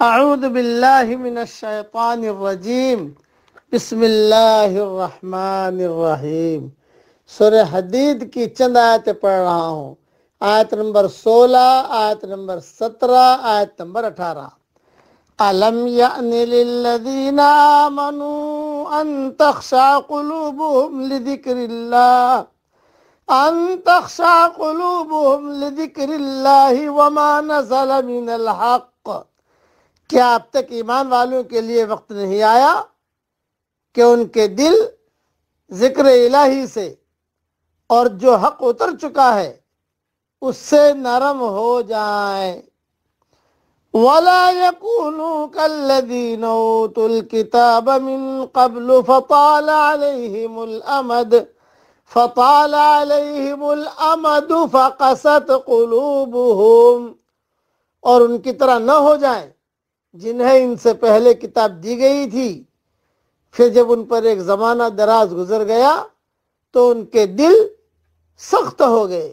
اعوذ باللہ من الشیطان الرجیم بسم اللہ الرحمن الرحیم۔ سورہ حدید کی چند آیتیں پڑھ رہا ہوں۔ آیت نمبر 16، آیت نمبر 17، آیت نمبر 18۔ أَلَمْ يَأْنِ لِلَّذِينَ آمَنُوا أَن تَخْشَعَ قُلُوبُهُمْ لِذِكْرِ اللَّهِ وَمَا نَزَلَ مِنَ الْحَقِّ۔ کیا اب تک ایمان والوں کے لیے وقت نہیں آیا کہ ان کے دل ذکر الہی سے اور جو حق اتر چکا ہے اس سے نرم ہو جائیں۔ وَلَا يَكُونُوا كَالَّذِينَ أُوتُوا الْكِتَابَ مِن قَبْلُ فَطَالَ عَلَيْهِمُ الْأَمَدُ فَقَسَتْ قُلُوبُهُمْ، اور ان کی طرح نہ ہو جائیں جنہیں ان سے پہلے کتاب دی گئی تھی، پھر جب ان پر ایک زمانہ دراز گزر گیا تو ان کے دل سخت ہو گئے۔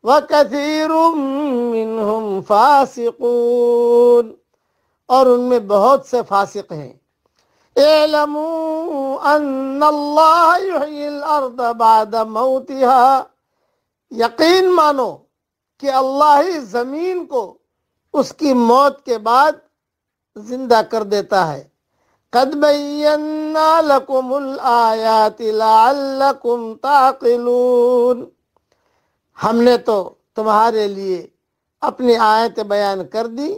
وَكَثِيرٌ مِّنْهُمْ فَاسِقُونَ، اور ان میں بہت سے فاسق ہیں۔ اعلموا ان اللہ یحیی الارض بعد موتها، یقین مانو کہ اللہ ہی زمین کو اس کی موت کے بعد زندہ کر دیتا ہے۔ قد بینا لکم الآیات لعلکم تعقلون، ہم نے تو تمہارے لیے اپنی آیتیں بیان کر دی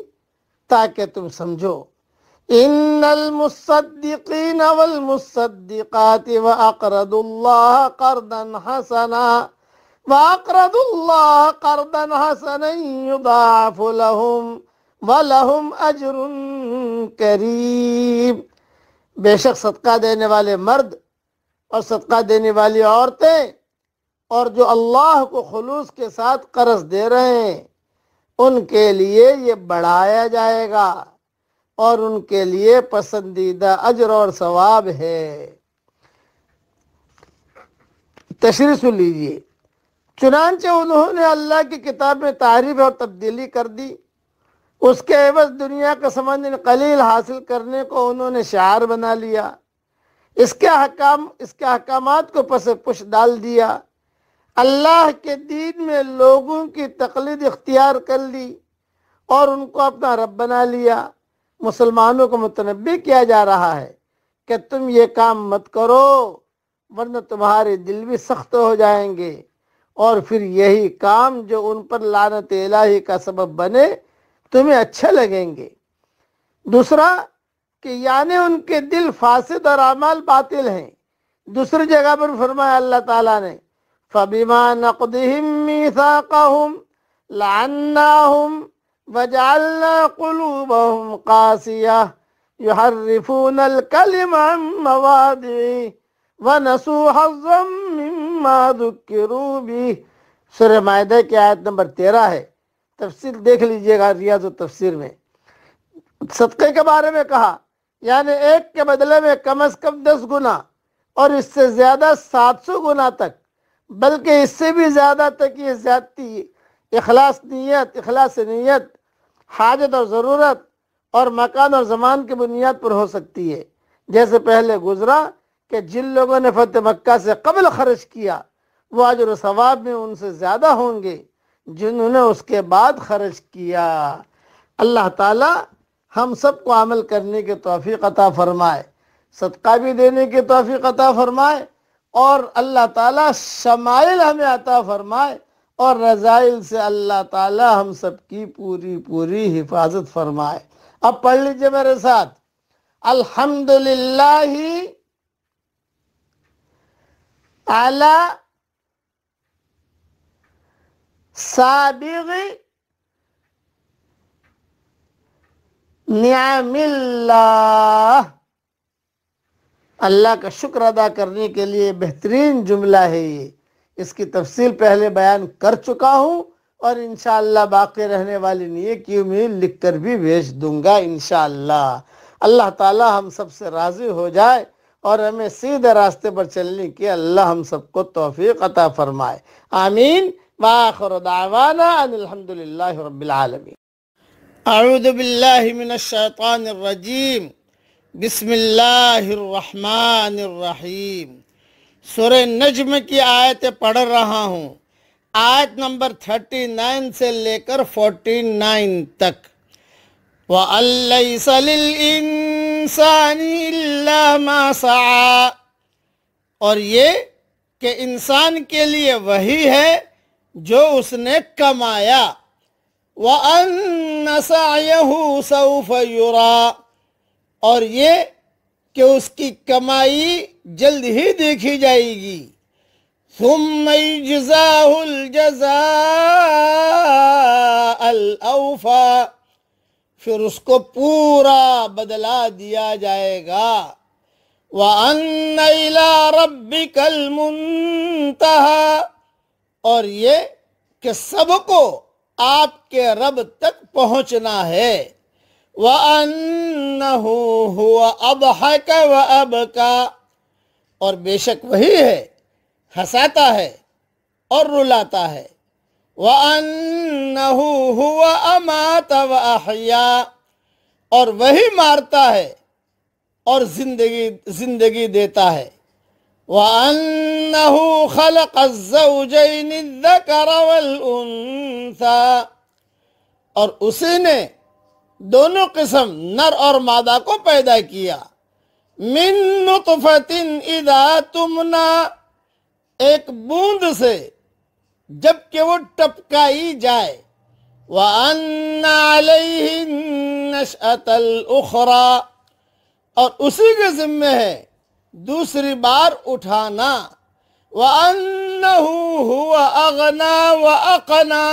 تاکہ تم سمجھو۔ ان المصدقین والمصدقات واقرضوا اللہ قرضا حسنا یضاعف لهم وَلَهُمْ أَجْرٌ کریم، بے شک صدقہ دینے والے مرد اور صدقہ دینے والی عورتیں اور جو اللہ کو خلوص کے ساتھ قرض دے رہے ہیں ان کے لیے یہ بڑھایا جائے گا اور ان کے لیے پسندیدہ اجر اور ثواب ہے۔ تشریح سن لیجیے۔ چنانچہ انہوں نے اللہ کی کتاب میں تعریف اور تبدیلی کر دی، اس کے عوض دنیا کا ثمن قلیل حاصل کرنے کو انہوں نے شعار بنا لیا، اس کے احکامات کو پس پش ڈال دیا، اللہ کے دین میں لوگوں کی تقلید اختیار کر لی اور ان کو اپنا رب بنا لیا۔ مسلمانوں کو متنبہ کیا جا رہا ہے کہ تم یہ کام مت کرو ورنہ تمہارے دل بھی سخت ہو جائیں گے، اور پھر یہی کام جو ان پر لعنت الہی کا سبب بنے تمہیں اچھے لگیں گے۔ دوسرا کہ یعنی ان کے دل فاسد اور اعمال باطل ہیں۔ دوسری جگہ پر فرمایا اللہ تعالیٰ نے فَبِمَا نَقْضِهِم مِّيثَاقَهُمْ لَعَنَّاهُمْ وَجَعَلْنَا قُلُوبَهُمْ قَاسِيَةً يُحَرِّفُونَ الْكَلِمَ عَن مَّوَاضِعِهِ وَنَسُوا حَظًّا مِّمَّا ذُكِّرُوا بِهِ۔ سورہ مائدہ کی آیت نمبر 13 ہے، تفصیل دیکھ لیجئے گا ریاض التفسیر میں۔ صدقے کے بارے میں کہا یعنی ایک کے بدلے میں کم از کم 10 گنا اور اس سے زیادہ 700 گنا تک، بلکہ اس سے بھی زیادہ تک یہ زیادتی اخلاص نیت، حاجت اور ضرورت اور مکان اور زمان کی بنیاد پر ہو سکتی ہے، جیسے پہلے گزرا کہ جن لوگوں نے فتح مکہ سے قبل خرچ کیا وہ اجر و ثواب میں ان سے زیادہ ہوں گے جنہوں نے اس کے بعد خرچ کیا۔ اللہ تعالی ہم سب کو عمل کرنے کی توفیق عطا فرمائے، صدقہ بھی دینے کی توفیق عطا فرمائے، اور اللہ تعالی شمائل ہمیں عطا فرمائے، اور رذائل سے اللہ تعالی ہم سب کی پوری حفاظت فرمائے۔ اب پڑھ لیجئے میرے ساتھ، الحمدللہ علی سابغ نعم اللہ، اللہ کا شکر ادا کرنے کے لیے بہترین جملہ ہے یہ، اس کی تفصیل پہلے بیان کر چکا ہوں اور انشاءاللہ باقی رہنے والی نیکیوں میں لکھ کر بھی بھیج دوں گا انشاءاللہ۔ اللہ تعالی ہم سب سے راضی ہو جائے اور ہمیں سیدھے راستے پر چلنے کی اللہ ہم سب کو توفیق عطا فرمائے، آمین۔ وآخر دعوانا ان الحمدللہ رب العالمین۔ اعوذ باللہ من الشیطان الرجیم، بسم اللہ الرحمن الرحیم۔ سورہ نجم کی آیتیں پڑھ رہا ہوں، آیت نمبر 39 سے لے کر 49 تک۔ وَأَن لَّيْسَ لِلْإِنسَانِ إِلَّا مَا سَعَىٰ، اور یہ کہ انسان کے لیے وہی ہے جو اس نے کمایا۔ وَأَنَّ سَعْيَهُ سَوْفَ يُرَىٰ، اور یہ کہ اس کی کمائی جلد ہی دیکھی جائے گی۔ ثُمَّ يُجْزَاهُ الْجَزَاءَ الْأَوْفَىٰ، پھر اس کو پورا بدلہ دیا جائے گا۔ وَأَنَّ إِلَىٰ رَبِّكَ الْمُنتَهَىٰ، اور یہ کہ سب کو آپ کے رب تک پہنچنا ہے۔ وَأَنَّهُ هُوَ أَضْحَكَ وَأَبْكَىٰ، اور بے شک وہی ہے ہنساتا ہے اور رلاتا ہے۔ وَأَنَّهُ هُوَ أَمَاتَ وَأَحْيَا، اور وہی مارتا ہے اور زندگی دیتا ہے۔ وَأَنَّهُ خَلَقَ الزَّوْجَيْنِ الذَّكَرَ وَالْأُنثَىٰ، اور اسی نے دونوں قسم نر اور مادہ کو پیدا کیا۔ مِن نُطْفَةٍ اِذَا تُمْنَىٰ، ایک بوند سے جب کہ وہ ٹپکائی جائے۔ وَأَنَّ عَلَيْهِ النَّشْأَةَ الْأُخْرَىٰ، اور اسی کے ذمہ ہے دوسری بار اٹھانا۔ وَأَنَّهُ هُوَ أَغْنَىٰ وَأَقْنَىٰ،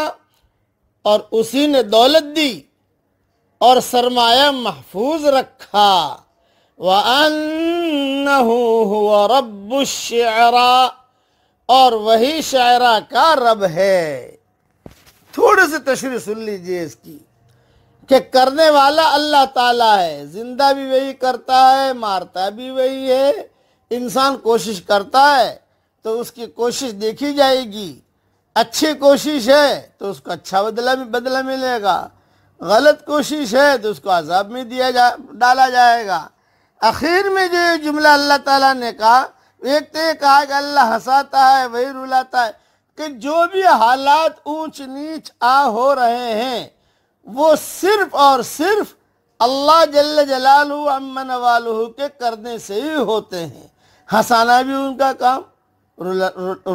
اور اسی نے دولت دی اور سرمایہ محفوظ رکھا۔ وَأَنَّهُ هُوَ رَبُّ الشِّعْرَىٰ، اور وہی شاعرہ کا رب ہے۔ تھوڑی سی تشریح سن لیجئے اس کی، کہ کرنے والا اللہ تعالیٰ ہے، زندہ بھی وہی کرتا ہے، مارتا بھی وہی ہے۔ انسان کوشش کرتا ہے تو اس کی کوشش دیکھی جائے گی، اچھی کوشش ہے تو اس کو اچھا بدلہ ملے گا، غلط کوشش ہے تو اس کو عذاب میں ڈالا جائے گا۔ آخر میں جو یہ جملہ اللہ تعالیٰ نے کہا، ایک تو یہ کہا کہ اللہ ہنساتا ہے وہی رلاتا ہے، کہ جو بھی حالات اونچ نیچ ہو رہے ہیں وہ صرف اور صرف اللہ جل جلالہ عم نوالہ کے کرنے سے ہی ہوتے ہیں۔ ہنسانا بھی ان کا کام،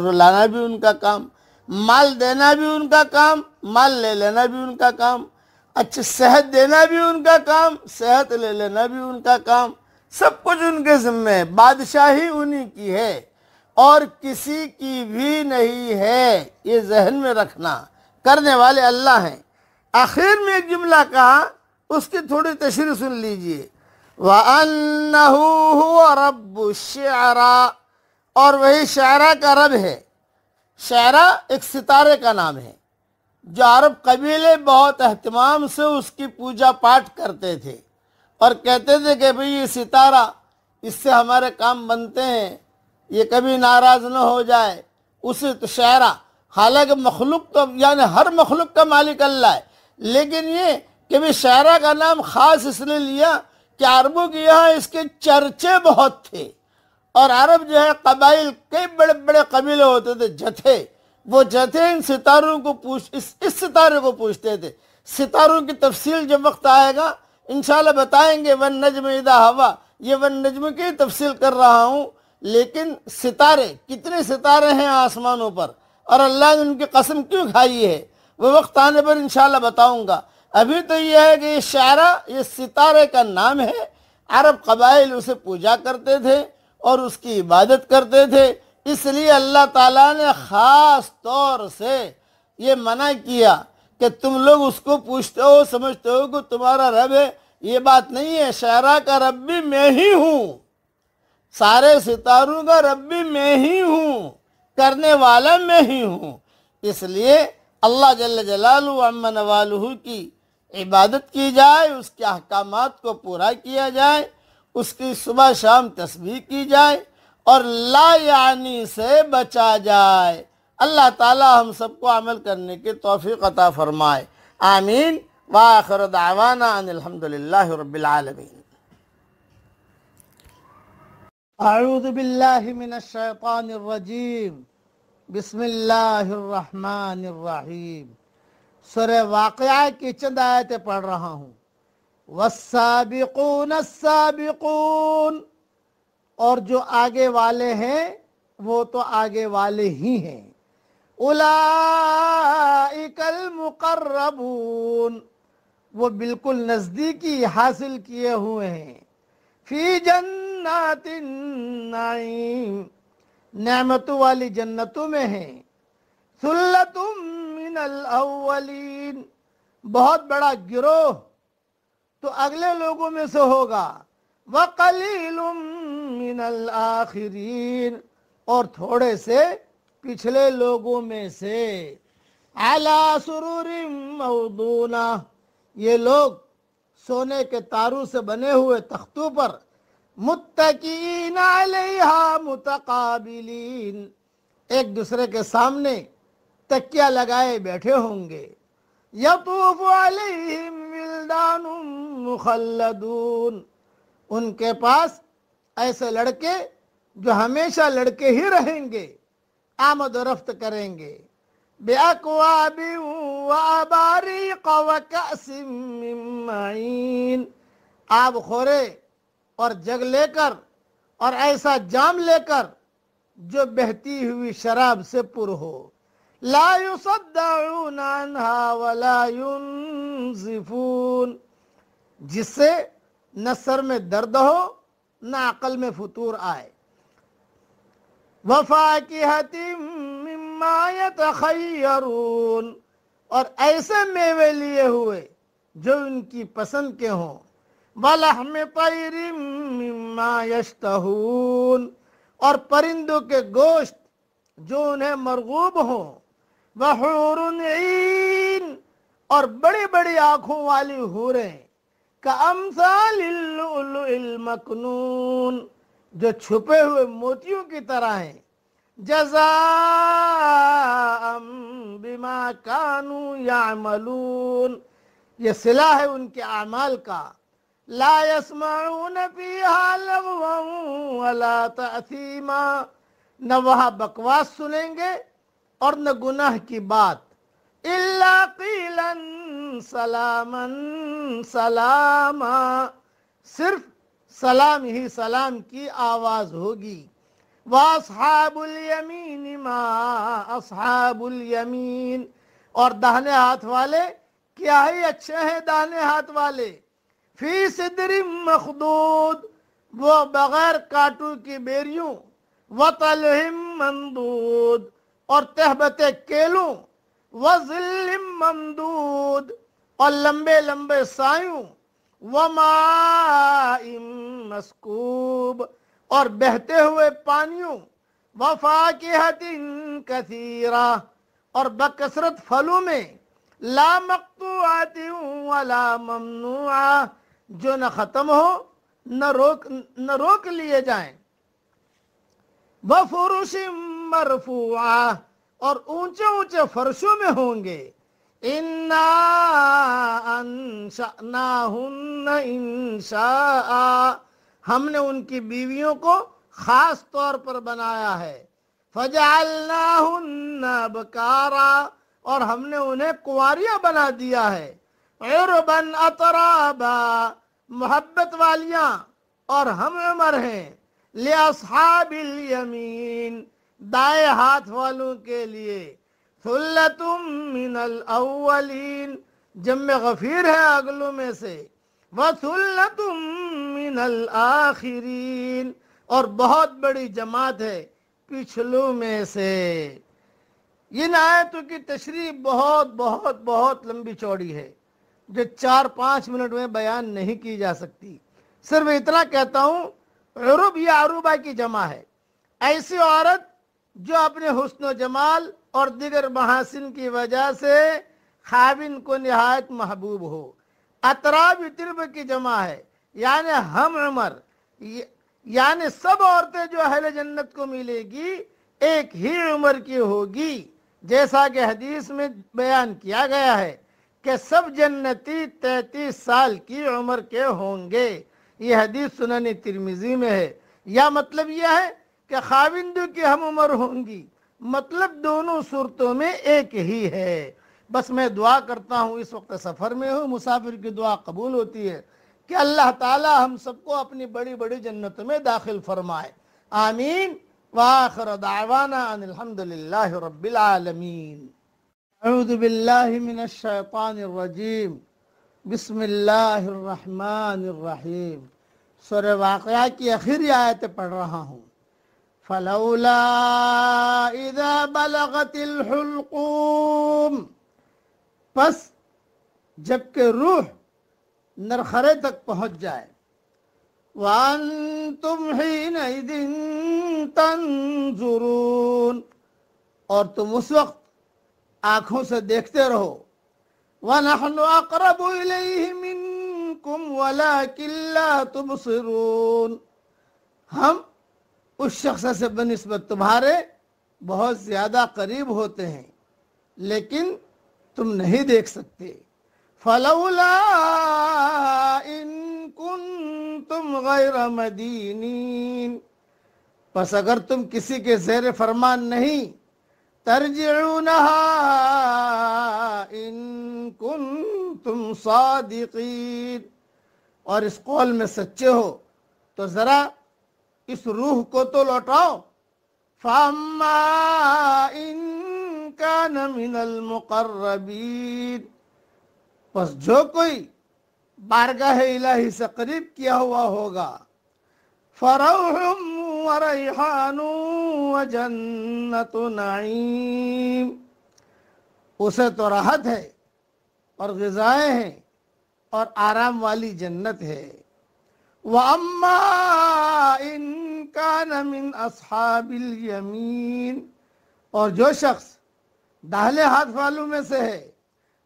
رلانا بھی ان کا کام، مال دینا بھی ان کا کام، مال لے لینا بھی ان کا کام، اچھی صحت دینا بھی ان کا کام، صحت لے لینا بھی ان کا کام، سب کچھ ان کے ذمہ ہے۔ بادشاہی انہی کی ہے اور کسی کی بھی نہیں ہے، یہ ذہن میں رکھنا، کرنے والے اللہ ہیں۔ آخر میں ایک جملہ کہا، اس کی تھوڑی تشریح سن لیجئے۔ وَأَنَّهُ هُوَ رَبُّ الشِّعْرَىٰ، اور وہی شاعرہ کا رب ہے۔ شاعرہ ایک ستارے کا نام ہے جو عرب قبیلے بہت اہتمام سے اس کی پوجا پاٹ کرتے تھے اور کہتے تھے کہ بھئی یہ ستارہ، اس سے ہمارے کام بنتے ہیں، یہ کبھی ناراض نہ ہو جائے۔ اسی تو شاعرہ، حالانکہ مخلوق تو یعنی ہر مخلوق کا مالک اللہ ہے، لیکن یہ کہ بھی شاعرہ کا نام خاص اس لیے لیا کہ عربوں کے یہاں اس کے چرچے بہت تھے، اور عرب جو ہے قبائل، کئی بڑے بڑے قبیلے ہوتے تھے، جتھے، وہ جتھے ان ستاروں کو اس ستارے کو پوچھتے تھے۔ ستاروں کی تفصیل جب وقت آئے گا انشاءاللہ بتائیں گے، وَالنَّجْمِ إِذَا هَوَىٰ، یہ وَالنَّجْمِ کی تفصیل کر رہا ہوں، لیکن ستارے، کتنے ستارے ہیں آسمانوں پر اور اللہ نے ان کی قسم کیوں کھائی ہے، وہ وقت آنے پر انشاءاللہ بتاؤں گا۔ ابھی تو یہ ہے کہ یہ شاعرہ، یہ ستارے کا نام ہے، عرب قبائل اسے پوجا کرتے تھے اور اس کی عبادت کرتے تھے، اس لیے اللہ تعالیٰ نے خاص طور سے یہ منع کیا کہ تم لوگ اس کو پوچھتے ہو، سمجھتے ہو کہ تمہارا رب ہے، یہ بات نہیں ہے۔ شاعرہ کا رب بھی میں ہی ہوں، سارے ستاروں کا رب بھی میں ہی ہوں، کرنے والا میں ہی ہوں۔ اس لیے اللہ جل جلالہ عم نوالہ کی عبادت کی جائے، اس کے احکامات کو پورا کیا جائے، اس کی صبح شام تسبیح کی جائے اور لا یعنی سے بچا جائے۔ اللہ تعالی ہم سب کو عمل کرنے کی توفیق عطا فرمائے، آمین۔ وآخر دعوانا ان الحمد للہ رب العالمین۔ اعوذ باللہ من الشیطان الرجیم، بسم اللہ الرحمن الرحیم۔ سورہ واقعہ کی چند آیتیں پڑھ رہا ہوں۔ والسابقون السابقون، اور جو آگے والے ہیں وہ تو آگے والے ہی ہیں۔ اولئک المقربون، وہ بالکل نزدیکی حاصل کیے ہوئے ہیں۔ فی جنات النعیم، نعمتوں والی جنتوں میں ہیں۔ ثلۃ من الاولین، بہت بڑا گروہ تو اگلے لوگوں میں سے ہوگا۔ وقلیل من الآخرین، اور تھوڑے سے پچھلے لوگوں میں سے۔ علی سرور موضونہ، یہ لوگ سونے کے تاروں سے بنے ہوئے تختوں پر، متکئین علیہا متقابلین، ایک دوسرے کے سامنے تکیہ لگائے بیٹھے ہوں گے۔ یطوف علیہم ولدان مخلدون، ان کے پاس ایسے لڑکے جو ہمیشہ لڑکے ہی رہیں گے، آمد و رفت کریں گے۔ بِأَكْوَابٍ وَأَبَارِيقَ وَكَأْسٍ مِّن مَّعِينٍ، آب خورے اور جگ لے کر اور ایسا جام لے کر جو بہتی ہوئی شراب سے پر ہو۔ لا يصدعون عنها ولا ينزفون، جس سے نہ سر میں درد ہو نہ عقل میں فتور آئے۔ وفاکہۃ مما یتخیرون، اور ایسے میوے لیے ہوئے جو ان کی پسند کے ہوں۔ ولحم طیر مما یشتہون، اور پرندوں کے گوشت جو انہیں مرغوب ہوں۔ وحور عین، اور بڑی بڑی آنکھوں والی حوریں۔ کامثال اللؤلؤ المکنون، جو چھپے ہوئے موتیوں کی طرح ہیں۔ جزاء بما کانوا یعملون، یہ صلہ ہے ان کے اعمال کا۔ لا یسمعون فیہا لغوا ولا تأثیما، نہ وہاں بکواس سنیں گے اور نہ گناہ کی بات۔ الا قیلا سلاما سلاما، صرف سلام ہی سلام کی آواز ہوگی۔ وَأَصْحَابُ الْيَمِينِ مَا أَصْحَابُ الْيَمِينِ، اور داہنے ہاتھ والے کیا ہی اچھے ہیں داہنے ہاتھ والے۔ فِي سِدْرٍ مَخْضُودٍ، وہ بغیر کانٹوں کی بیریوں۔ وَطَلْحٍ مَنضُودٍ، اور تہبتے کیلوں۔ وَظِلٍّ مَمْدُودٍ، اور لمبے لمبے سایوں۔ وَمَاءٍ مَسْکوب، اور بہتے ہوئے پانیوں۔ وَفَاکِہَةٍ کَثِیرَةٍ، اور بکثرت پھلوں میں۔ لا مقطوعۃ ولا ممنوعہ، جو نہ ختم ہو نہ روک لیے جائیں۔ وَفُرُشٍ مرفوعہ، اور اونچے اونچے فرشوں میں ہوں گے۔ اِنَّا أَنشَأْنَاهُنَّ إِنشَاءً، ہم نے ان کی بیویوں کو خاص طور پر بنایا ہے۔ فَجَعَلْنَاهُنَّ أَبْكَارًا، اور ہم نے انہیں کنواریاں بنا دیا ہے۔ عُرْبًا أَتْرَابًا، محبت والیاں اور ہم عمر ہیں۔ لِأَصْحَابِ الْيَمِينِ، دائیں ہاتھ والوں کے لیے۔ ثُلَّةٌ مِّنَ الْأَوَّلِينَ، جمع غفیر ہے اگلوں میں سے۔ وَثُلَّةٌ مِّنَ الْآخِرِينَ، اور بہت بڑی جماعت ہے پچھلوں میں سے۔ ان آیتوں کی تشریح بہت بہت بہت لمبی چوڑی ہے، جو 4-5 منٹ میں بیان نہیں کی جا سکتی۔ صرف اتنا کہتا ہوں، عروب یا عروبہ کی جمع ہے، ایسی عورت جو اپنے حسن و جمال اور دیگر محاسن کی وجہ سے خاوند کو نہایت محبوب ہو۔ اطراب ترب کی جمع ہے، یعنی ہم عمر، یعنی سب عورتیں جو اہل جنت کو ملے گی ایک ہی عمر کی ہوگی، جیسا کہ حدیث میں بیان کیا گیا ہے۔ کہ سب جنتی 33 سال کی عمر کے ہوں گے۔ یہ حدیث سنن ترمذی میں ہے۔ یا مطلب یہ ہے کہ خاوندوں کی ہم عمر ہوں گی، مطلب دونوں صورتوں میں ایک ہی ہے۔ بس میں دعا کرتا ہوں، اس وقت سفر میں ہوں، مسافر کی دعا قبول ہوتی ہے کہ اللہ تعالی ہم سب کو اپنی بڑی بڑی جنتوں میں داخل فرمائے، آمین۔ وآخر دعوانا ان الحمدللہ رب العالمین۔ اعوذ باللہ من الشیطان الرجیم، بسم اللہ الرحمن الرحیم۔ سورہ واقعہ کی آخری آیت پڑھ رہا ہوں۔ فلولا اذا بلغت الحلقوم، پس جبکہ روح نرخرے تک پہنچ جائے، وانتم حینئذ تنظرون، اور تم اس وقت آنکھوں سے دیکھتے رہو، وَنَحْنُ أَقْرَبُ إِلَيْهِ مِنْكُمْ وَلَكِنْ لَا تُبْصِرُونَ، ہم اس شخص سے بنسبت تمہارے بہت زیادہ قریب ہوتے ہیں لیکن تم نہیں دیکھ سکتے۔ فَلَوْلَا إِن كُنْتُمْ غَيْرَ مَدِينِينَ، پس اگر تم کسی کے زیر فرمان نہیں، ترجعونها ان کنتم صادقین، اور اس قول میں سچے ہو تو ذرا اس روح کو تو لوٹاؤ۔ فاما ان کان من المقربین، پس جو کوئی بارگاہ الہی سے قریب کیا ہوا ہوگا، فروح وریحان وجنت نعیم، اسے تو راحت ہے اور غذائیں ہیں اور آرام والی جنت ہے۔ وَأَمَّا إِن كَانَ مِنْ أَصْحَابِ الْيَمِينَ، اور جو شخص داہلے ہاتھ والوں میں سے ہے،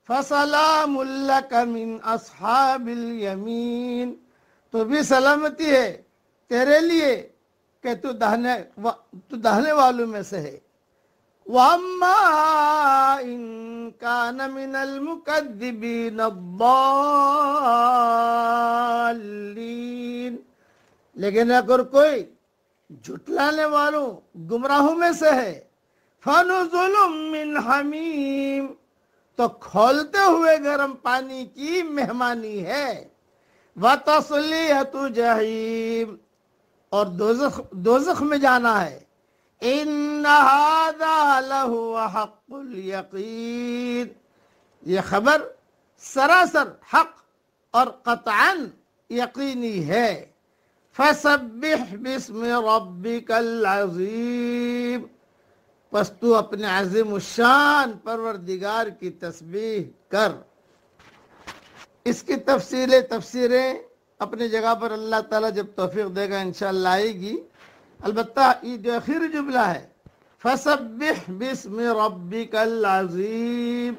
فَسَلَامٌ لَكَ مِنْ أَصْحَابِ الْيَمِينَ، تو بھی سلامتی ہے تیرے لیے کہ تو داہنے والوں میں سے ہے۔ وَأَمَّا إِن كَانَ مِنَ الْمُكَذِّبِينَ الضَّالِّينَ، لیکن اگر کوئی جھٹلانے والوں گمراہوں میں سے ہے، فَنُزُلٌ مِّنْ حَمِيمٍ، تو کھولتے ہوئے گرم پانی کی مہمانی ہے۔ وَتَصْلِيَةُ جَحِيمٍ، اور دوزخ میں جانا ہے۔ إِنَّ هَذَا لَهُوَ حَقُّ الْيَقِينِ، یہ خبر سراسر حق اور قطعاً یقینی ہے۔ فَسَبِّحْ بِاسْمِ رَبِّكَ الْعَظِيمِ، پس تو اپنے عظیم الشان پروردگار کی تسبیح کر۔ اس کی تفسیریں اپنی جگہ پر اللہ تعالیٰ جب توفیق دے گا انشاءاللہ آئے گی۔ البتہ یہ جو آخری جملہ ہے، فَسَبِّحْ بِاسْمِ رَبِّكَ الْعَظِيمِ،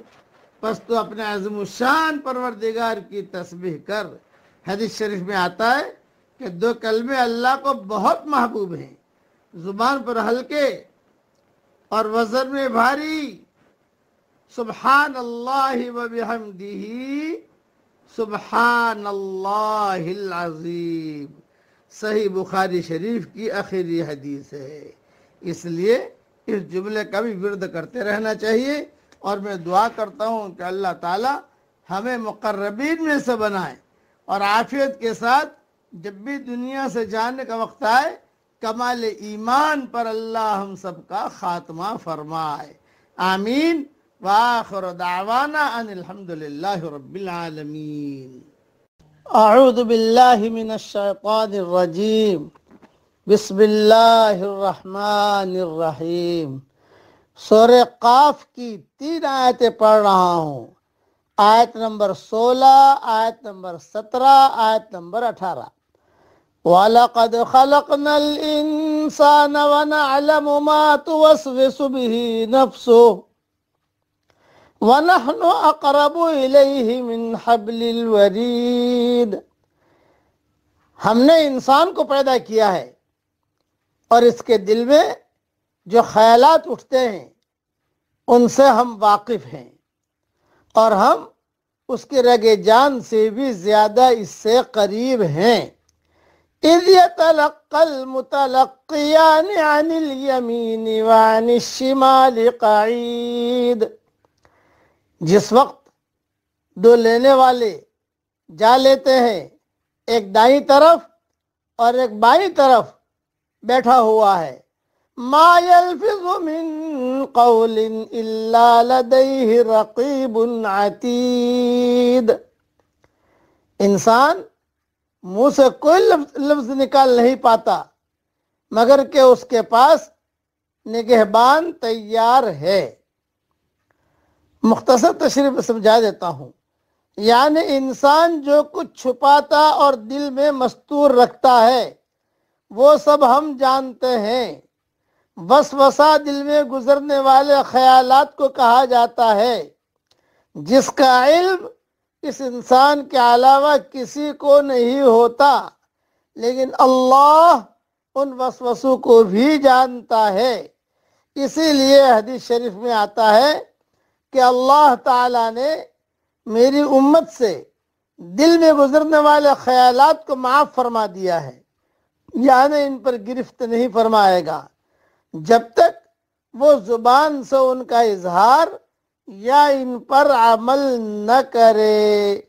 پس تو اپنے عظیم الشان پروردگار کی تسبیح کر۔ حدیث شریف میں آتا ہے کہ دو کلمے اللہ کو بہت محبوب ہیں، زبان پر ہلکے اور وزن میں بھاری، سبحان اللہ وبحمدہ، سبحان اللہ العظیم، صحیح بخاری شریف کی آخری حدیث ہے۔ اس لیے اس جملے کا بھی ورد کرتے رہنا چاہیے، اور میں دعا کرتا ہوں کہ اللہ تعالی ہمیں مقربین میں سے بنائے، اور عافیت کے ساتھ جب بھی دنیا سے جانے کا وقت آئے، کمال ایمان پر اللہ ہم سب کا خاتمہ فرمائے، آمین۔ وآخر دعوانا ان الحمدللہ رب العالمین۔ اعوذ باللہ من الشیطان الرجیم، بسم اللہ الرحمن الرحیم۔ سورہ قاف کی 3 آیتیں پڑھ رہا ہوں، آیت نمبر 16، آیت نمبر 17، آیت نمبر 18۔ وَلَقَدْ خَلَقْنَا الْإِنسَانَ وَنَعْلَمُ مَا تُوَسْوِسُ بِهِ نَفْسُهُ وَنَحْنُ أَقْرَبُ إِلَيْهِ مِنْ حَبْلِ الْوَرِيدِ، ہم نے انسان کو پیدا کیا ہے اور اس کے دل میں جو خیالات اٹھتے ہیں ان سے ہم واقف ہیں، اور ہم اس کی رگ جان سے بھی زیادہ اس سے قریب ہیں۔ اذ يتلقى المتلقيان عن اليمين وعن الشمال قعيد، جس وقت دو لینے والے جا لیتے ہیں، ایک دائیں طرف اور ایک بائیں طرف بیٹھا ہوا ہے، ما يلفظ من قول الا لديه رقیب عتید، انسان منہ سے کوئی لفظ نکال نہیں پاتا مگر کہ اس کے پاس نگہبان تیار ہے۔ مختصر تشریح سمجھا دیتا ہوں، یعنی انسان جو کچھ چھپاتا اور دل میں مستور رکھتا ہے وہ سب ہم جانتے ہیں۔ وسوسہ دل میں گزرنے والے خیالات کو کہا جاتا ہے، جس کا علم اس انسان کے علاوہ کسی کو نہیں ہوتا، لیکن اللہ ان وسوسوں کو بھی جانتا ہے۔ اسی لیے حدیث شریف میں آتا ہے کہ اللہ تعالیٰ نے میری امت سے دل میں گزرنے والے خیالات کو معاف فرما دیا ہے، یعنی ان پر گرفت نہیں فرمائے گا جب تک وہ زبان سے ان کا اظہار یا ان پر عمل نہ کرے۔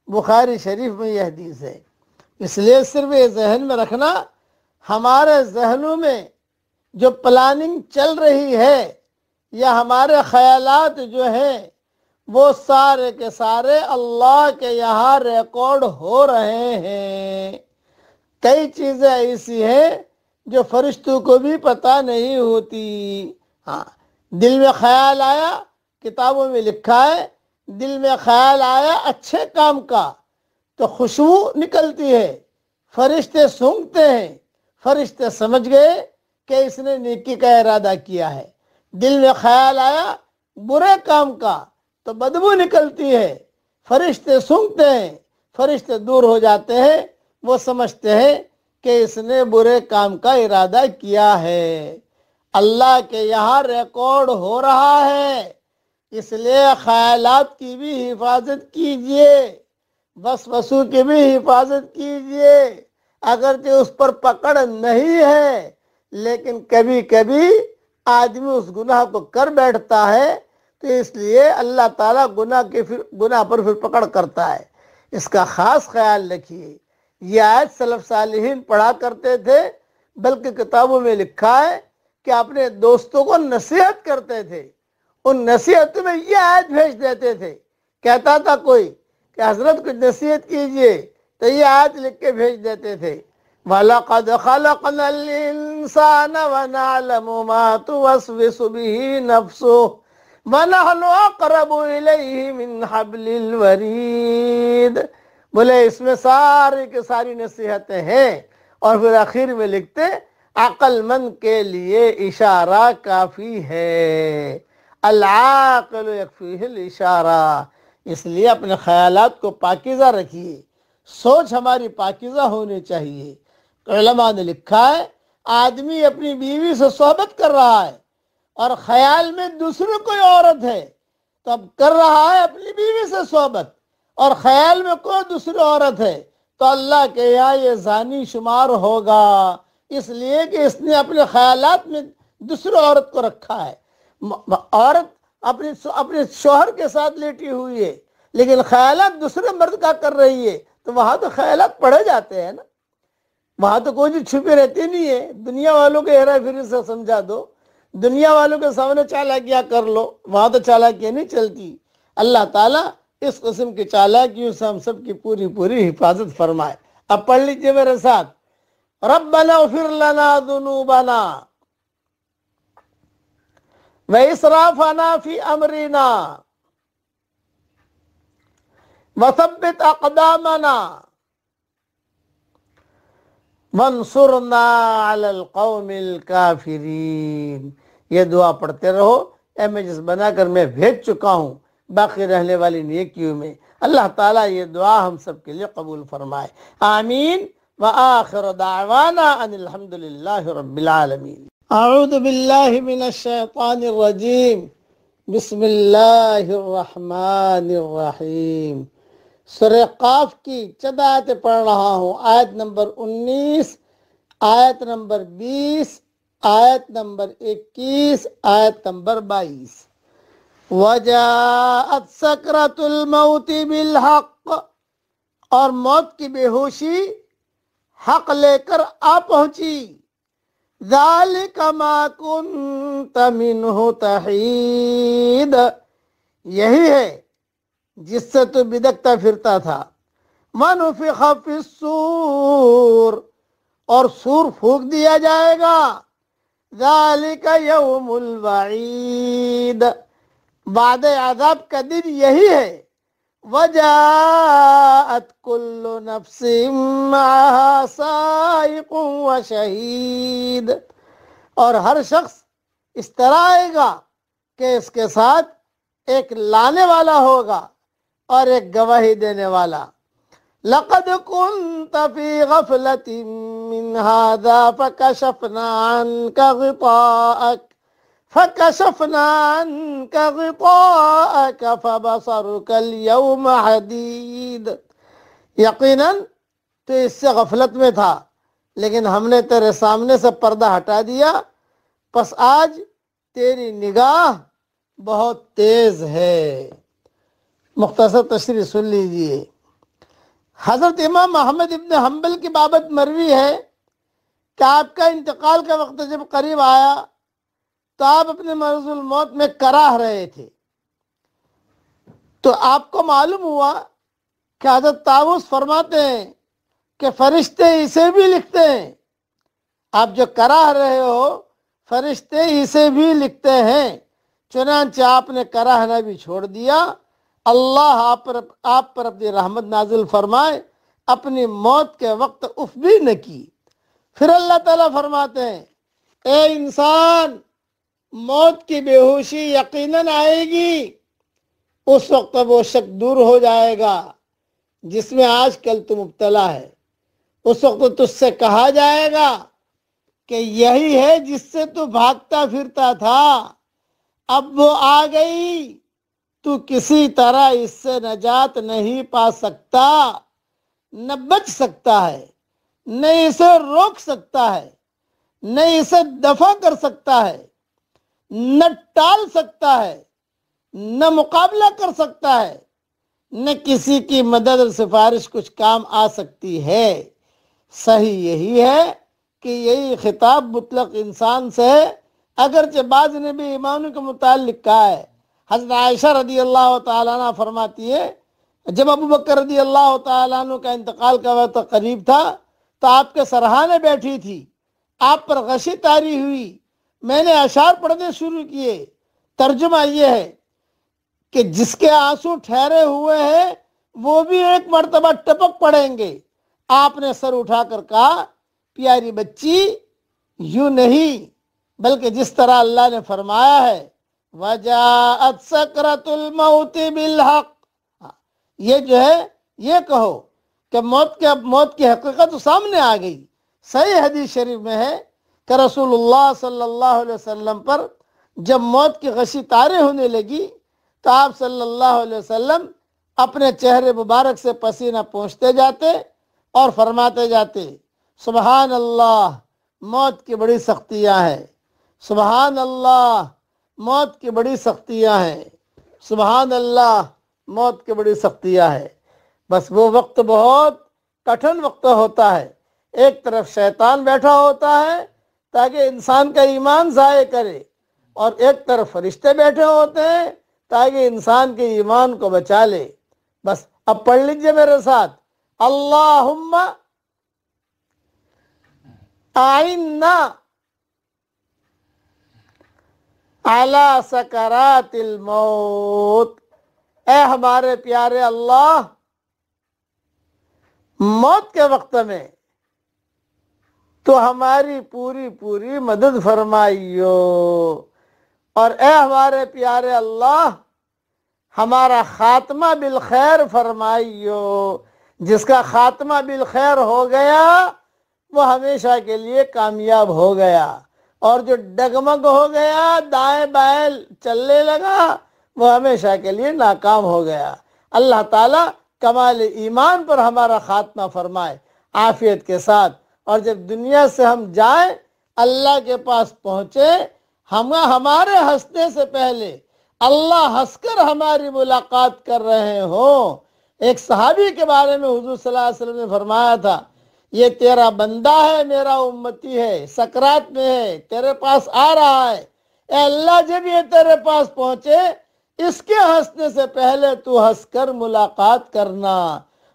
بخاری شریف میں یہ حدیث ہے۔ اس لیے صرف یہ ذہن میں رکھنا، ہمارے ذہنوں میں جو پلاننگ چل رہی ہے یا ہمارے خیالات جو ہیں وہ سارے کے سارے اللہ کے یہاں ریکارڈ ہو رہے ہیں۔ کئی چیزیں ایسی ہیں جو فرشتوں کو بھی پتہ نہیں ہوتی۔ ہاں، دل میں خیال آیا، کتابوں میں لکھا ہے، دل میں خیال آیا اچھے کام کا تو خوشبو نکلتی ہے، فرشتے سونگھتے ہیں، فرشتے سمجھ گئے کہ اس نے نیکی کا ارادہ کیا ہے۔ دل میں خیال آیا برے کام کا تو بدبو نکلتی ہے، فرشتے سونگھتے ہیں، فرشتے دور ہو جاتے ہیں، وہ سمجھتے ہیں کہ اس نے برے کام کا ارادہ کیا ہے۔ اللہ کے یہاں ریکارڈ ہو رہا ہے، اس لیے خیالات کی بھی حفاظت کیجئے، وسوسوں کی بھی حفاظت کیجئے، اگرچہ اس پر پکڑ نہیں ہے لیکن کبھی کبھی آدمی اس گناہ کو کر بیٹھتا ہے، تو اس لیے اللہ تعالیٰ گناہ پر پھر پکڑ کرتا ہے۔ اس کا خاص خیال رکھیے۔ یہ آیت سلف صالحین پڑھا کرتے تھے، بلکہ کتابوں میں لکھا ہے کہ اپنے دوستوں کو نصیحت کرتے تھے، ان نصیحتوں میں یہ آیت بھیج دیتے تھے۔ کہتا تھا کوئی کہ حضرت کچھ نصیحت کیجئے تو یہ آیت لکھ کے بھیج دیتے تھے۔ وَلَقَدْ خَلَقْنَا الْإِنسَانَ وَنَعْلَمُ مَا تُوَسْوِسُ بِهِ نَفْسُهُ وَنَحْنُ أَقْرَبُ إِلَيْهِ مِنْ حَبْلِ الْوَرِيدِ، بولے اس میں ساری کی ساری نصیحتیں ہیں، اور پھر آخر میں لکھتے عقل مند کے لیے اشارہ کافی ہے، العاقل یکفیہ الاشارہ۔ اس لیے اپنے خیالات کو پاکیزہ رکھیے، سوچ ہماری پاکیزہ ہونی چاہیے۔ علماء نے لکھا ہے آدمی اپنی بیوی سے صحبت کر رہا ہے اور خیال میں دوسری کوئی عورت ہے، تو اب کر رہا ہے اپنی بیوی سے صحبت اور خیال میں کوئی دوسری عورت ہے، تو اللہ کے یہاں یہ زانی شمار ہوگا، اس لیے کہ اس نے اپنے خیالات میں دوسری عورت کو رکھا ہے۔ عورت اپنے شوہر کے ساتھ لیٹی ہوئی ہے لیکن خیالات دوسرے مرد کا کر رہی ہے، تو وہاں تو خیالات پڑھے جاتے ہیں نا، وہاں تو کوئی چیز چھپی رہتی نہیں ہے۔ دنیا والوں کے ہیرا پھیری سے سمجھا دو، دنیا والوں کے سامنے چالاکیاں کر لو، وہاں تو چالاکیاں نہیں چلتی۔ اللہ تعالیٰ اس قسم کی چالاکیوں سے ہم سب کی پوری پوری حفاظت فرمائے۔ اب پڑھ لیجئے میرے ساتھ، ربنا اغفر لنا ذنوبنا واسرافنا فی امرنا وثبت اقدامنا وانصرنا علی القوم الکافرین۔ یہ دعا پڑھتے رہو، امیجز بنا کر میں بھیج چکا ہوں باقی رہنے والی نیکیوں میں۔ اللہ تعالیٰ یہ دعا ہم سب کے لیے قبول فرمائے، آمین۔ وآخر دعوانا ان الحمدللہ رب العالمین۔ اعوذ باللہ من الشیطان الرجیم، بسم اللہ الرحمن الرحیم۔ سورہ قاف کی چند آیتیں پڑھ رہا ہوں، آیت نمبر 19، آیت نمبر 20، آیت نمبر 21، آیت نمبر 22۔ وَجَاءَتْ سَكْرَةُ الْمَوْتِ بِالْحَقِّ، اور موت کی بے ہوشی حق لے کر آ پہنچی۔ ذَلِكَ مَا كُنْتَ مِنْهُ تَحِيدُ، یہی ہے جس سے تو بدکتا پھرتا تھا۔ وَنُفِخَ فِي الصُّورِ، اور سور پھونک دیا جائے گا۔ ذَلِكَ يَوْمُ الْوَعِيدِ، بعد عذاب کا دن یہی ہے۔ وَجَاءَتْ كُلُّ نَفْسٍ مَّعَهَا سَائِقٌ وَشَهِيدٌ، اور ہر شخص اس طرح آئے گا کہ اس کے ساتھ ایک لانے والا ہوگا اور ایک گواہی دینے والا۔ لَقَدْ كُنْتَ فِي غَفْلَةٍ مِّنْ هَذَا فَكَشَفْنَا عَنْكَ غِطَاءَكَ فَبَصَرُكَ الْيَوْمَ حَدِيدٌ، یقیناً تو اس سے غفلت میں تھا، لیکن ہم نے تیرے سامنے سے پردہ ہٹا دیا، پس آج تیری نگاہ بہت تیز ہے۔ مختصر تشریح سن لیجئے۔ حضرت امام محمد ابن حنبل کی بابت مروی ہے کہ آپ کا انتقال کا وقت جب قریب آیا تو آپ اپنے مرض الموت میں کراہ رہے تھے، تو آپ کو معلوم ہوا کہ حضرت طاووس فرماتے ہیں کہ فرشتے اسے بھی لکھتے ہیں، آپ جو کراہ رہے ہو فرشتے اسے بھی لکھتے ہیں، چنانچہ آپ نے کراہنا بھی چھوڑ دیا۔ اللہ آپ پر اپنی رحمت نازل فرمائے، اپنی موت کے وقت اف بھی نہ کی۔ پھر اللہ تعالیٰ فرماتے ہیں، اے انسان، موت کی بے ہوشی یقیناً آئے گی، اس وقت وہ شک دور ہو جائے گا جس میں آج کل تو مبتلا ہے۔ اس وقت تجھ سے کہا جائے گا کہ یہی ہے جس سے تو بھاگتا پھرتا تھا، اب وہ آ گئی، تو کسی طرح اس سے نجات نہیں پا سکتا، نہ بچ سکتا ہے، نہ اسے روک سکتا ہے، نہ اسے دفع کر سکتا ہے، نہ ٹال سکتا ہے، نہ مقابلہ کر سکتا ہے، نہ کسی کی مدد اور سفارش کچھ کام آ سکتی ہے۔ صحیح یہی ہے کہ یہی خطاب مطلق انسان سے ہے، اگرچہ بعض نے بھی ایمانوں کے متعلق کہا ہے۔ حضرت عائشہ رضی اللہ تعالیٰ عنہ فرماتی ہے، جب ابو بکر رضی اللہ تعالیٰ عنہ کا انتقال کا وقت قریب تھا تو آپ کے سرحانے بیٹھی تھی، آپ پر غشی طاری ہوئی، میں نے اشعار پڑھنے شروع کیے۔ ترجمہ یہ ہے کہ جس کے آنسو ٹھہرے ہوئے ہیں وہ بھی ایک مرتبہ ٹپک پڑیں گے۔ آپ نے سر اٹھا کر کہا، پیاری بچی، یوں نہیں بلکہ جس طرح اللہ نے فرمایا ہے، وَجَاءَتْ سَكْرَةُ الْمَوْتِ بِالْحَقِّ، یہ جو ہے یہ کہو کہ موت کی حقیقت سامنے آ گئی۔ صحیح حدیث شریف میں ہے کہ رسول اللہ صلی اللہ علیہ وسلم پر جب موت کی غشی طاری ہونے لگی تو آپ صلی اللہ علیہ وسلم اپنے چہرے مبارک سے پسینہ پونچھتے جاتے اور فرماتے جاتے، سبحان اللہ، موت کی بڑی سختیاں ہیں، سبحان اللہ، موت کی بڑی سختیاں ہیں، سبحان اللہ، موت کی بڑی سختیاں ہیں۔ بس وہ وقت بہت کٹھن وقت ہوتا ہے، ایک طرف شیطان بیٹھا ہوتا ہے تاکہ انسان کا ایمان ضائع کرے، اور ایک طرف فرشتے بیٹھے ہوتے ہیں تاکہ انسان کے ایمان کو بچا لے۔ بس اب پڑھ لیجئے میرے ساتھ، اللہم اعنا علی سکرات الموت، اے ہمارے پیارے اللہ، موت کے وقت میں تو ہماری پوری مدد فرمائیو، اور اے ہمارے پیارے اللہ، ہمارا خاتمہ بالخیر فرمائیو، جس کا خاتمہ بالخیر ہو گیا وہ ہمیشہ کے لیے کامیاب ہو گیا، اور جو ڈگمگ ہو گیا، دائیں بائیں چلنے لگا، وہ ہمیشہ کے لیے ناکام ہو گیا۔ اللہ تعالیٰ کمال ایمان پر ہمارا خاتمہ فرمائے عافیت کے ساتھ، اور جب دنیا سے ہم جائیں، اللہ کے پاس پہنچے، ہمارے ہنسنے سے پہلے اللہ ہنس کر ہماری ملاقات کر رہے ہوں۔ ایک صحابی کے بارے میں حضور صلی اللہ علیہ وسلم نے فرمایا تھا، یہ تیرا بندہ ہے، میرا امتی ہے، سکرات میں ہے، تیرے پاس آ رہا ہے، اے اللہ جب یہ تیرے پاس پہنچے، اس کے ہنسنے سے پہلے تو ہنس کر ملاقات کرنا۔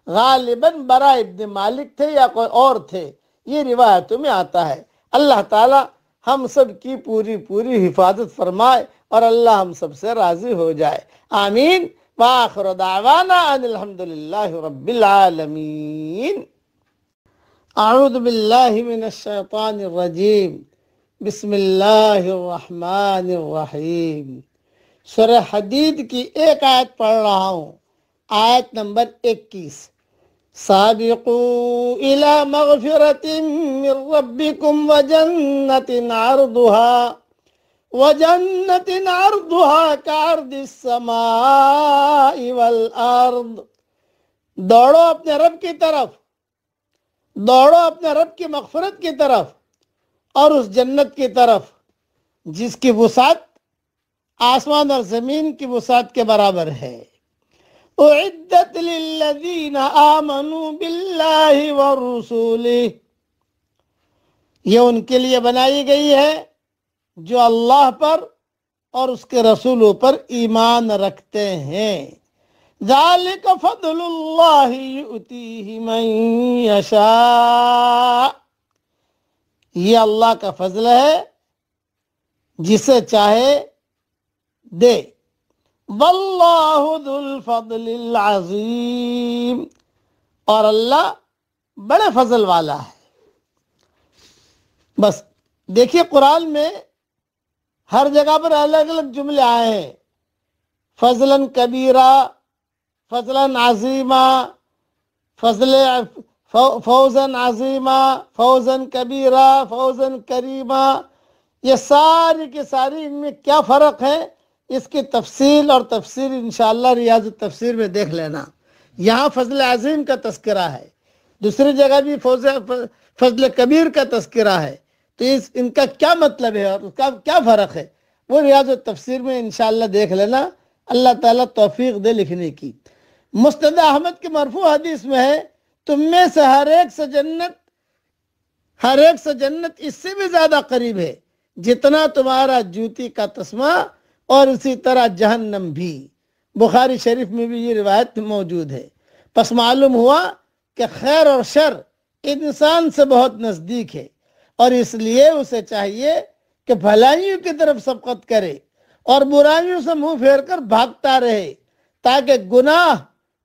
غالباً برا ابن مالک تھے یا کوئی اور تھے، یہ روایتوں میں آتا ہے۔ اللہ تعالی ہم سب کی پوری حفاظت فرمائے اور اللہ ہم سب سے راضی ہو جائے، آمین۔ وآخر دعوانا ان الحمدللہ رب العالمین۔ اعوذ باللہ من الشیطان الرجیم، بسم اللہ الرحمن الرحیم۔ سورہ حدید کی ایک آیت پڑھ رہا ہوں، آیت نمبر 21۔ سابقوا الى مغفرۃ من ربکم وجنت عرضها كعرض السماء والارض۔ دوڑو اپنے رب کی طرف، دوڑو اپنے رب کی مغفرت کی طرف اور اس جنت کی طرف جس کی وسعت آسمان اور زمین کی وسعت کے برابر ہے۔ اعدت للذین آمنوا باللہ ورسولہ، یہ ان کے لیے بنائی گئی ہے جو اللہ پر اور اس کے رسولوں پر ایمان رکھتے ہیں۔ ذالک فضل اللہ یؤتیہ من یشاء، یہ اللہ کا فضل ہے جسے چاہے دے۔ واللہ ذو الفضل العظیم، اور اللہ بڑے فضل والا ہے۔ بس دیکھیے قرآن میں ہر جگہ پر الگ الگ جملے آئے ہیں، فضلاً کبیرہ، فضلاً عظیمہ، فوزاً عظیمہ، فوزاً کبیرہ، فوزاً کریمہ۔ یہ ساری کی ساری ان میں کیا فرق ہے، اس کی تفصیل اور تفسیر انشاءاللہ ریاض التفسیر میں دیکھ لینا۔ یہاں فضل عظیم کا تذکرہ ہے، دوسری جگہ بھی فضل کبیر کا تذکرہ ہے، تو ان کا کیا مطلب ہے اور اس کا کیا فرق ہے، وہ ریاض التفسیر میں انشاءاللہ دیکھ لینا۔ اللہ تعالیٰ توفیق دے لکھنے کی۔ مسند احمد کے مرفوع حدیث میں ہے، تم میں سے ہر ایک سے جنت اس سے بھی زیادہ قریب ہے جتنا تمہارا جوتی کا تسمہ، اور اسی طرح جہنم بھی۔ بخاری شریف میں بھی یہ روایت موجود ہے۔ پس معلوم ہوا کہ خیر اور شر انسان سے بہت نزدیک ہے، اور اس لیے اسے چاہیے کہ بھلائیوں کی طرف سبقت کرے اور برائیوں سے منہ پھیر کر بھاگتا رہے، تاکہ گناہ